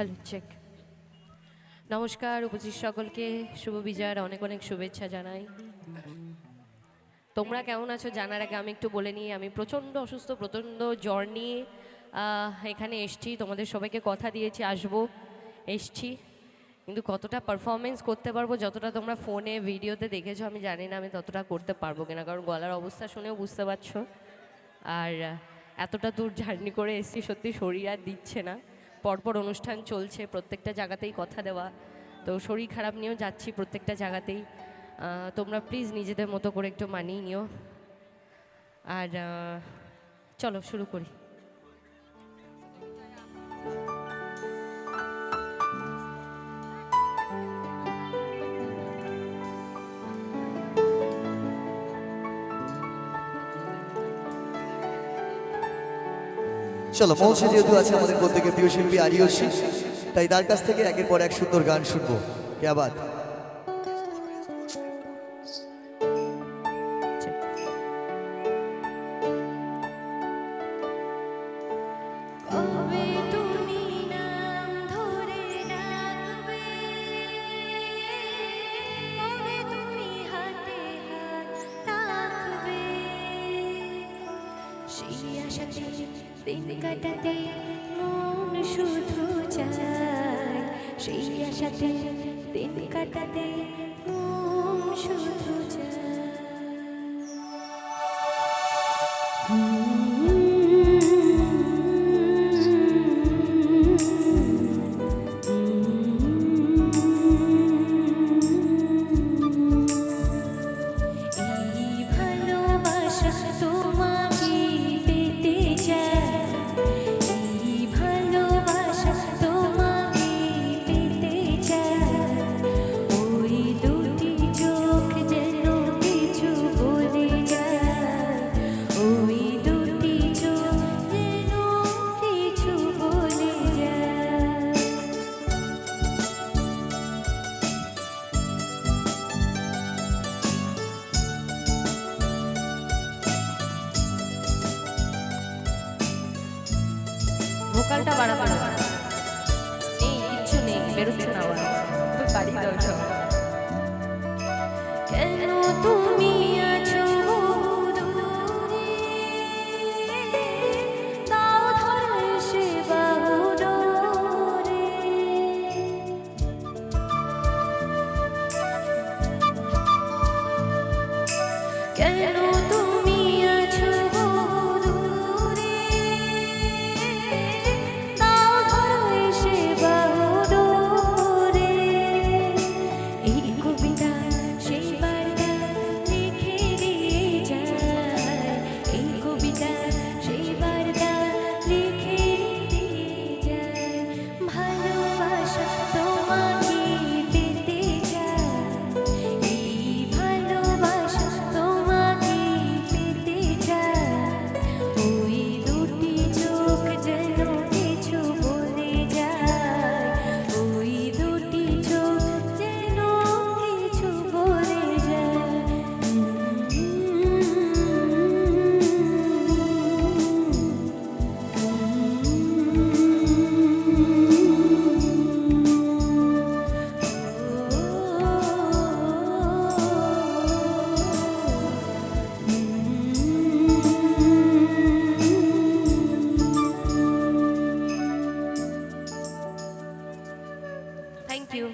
Hello check. নমস্কার উপস্থিত সকলকে শুভ বিজয়ের অনেক অনেক শুভেচ্ছা জানাই। তোমরা কেমন আছো জানার আগে আমি একটু বলে নিই, আমি প্রচণ্ড অসুস্থ, প্রচণ্ড জ্বর নিয়ে এখানে এসছি। তোমাদের সবাইকে কথা দিয়েছি আসবো, এসছি, কিন্তু কতটা পারফরমেন্স করতে পারবো যতটা তোমরা ফোনে ভিডিওতে দেখেছো আমি জানি না আমি ততটা করতে পারবো কিনা, কারণ গলার অবস্থা শুনেও বুঝতে পারছো। আর এতটা দূর জার্নি করে এসছি, সত্যি শরীর আর দিচ্ছে না। পরপর অনুষ্ঠান চলছে, প্রত্যেকটা জায়গাতেই কথা দেওয়া, তো শরীর খারাপ নিয়েও যাচ্ছি প্রত্যেকটা জায়গাতেই। তোমরা প্লিজ নিজেদের মতো করে একটু মানিয়ে নিও। আর চলো শুরু করি। চলো, মহসে যেহেতু আছে আমাদের প্রত্যেকের প্রিয় শিল্পী আরিয়সী, তাই তার কাছ থেকে একের পর এক সুন্দর গান শুনবো। क्या बात। দিন কাটাতে মন শুধু চায়, সেই আশাতে দিন কাটাতে মন শুধু চায়। ভোকালটা বাড়াবো না, এই কিচ্ছু নেই, বেরোচ্ছে না আবার, বাড়ি দাও সব। কেন তুমি আছো দূরে, তাও ধরে সে বাহু ডোরে। কেন তুমি আছো দূরে, তাও ধরে সে বাহু ডোরে। এই কবিতা সেই বার্তা লিখে দিয়ে যায়, এই কবিতা সেই বার্তা লিখে দিয়ে যায়। ভালোবাসা তোমাকে পেতে চায়, এই ভালোবাসা তোমাকে পেতে চায়। ওই দুটি চোখ যেন কিছু বলে যায়, ওই দুটি চোখ যেন কিছু বলে যায়। Thank you.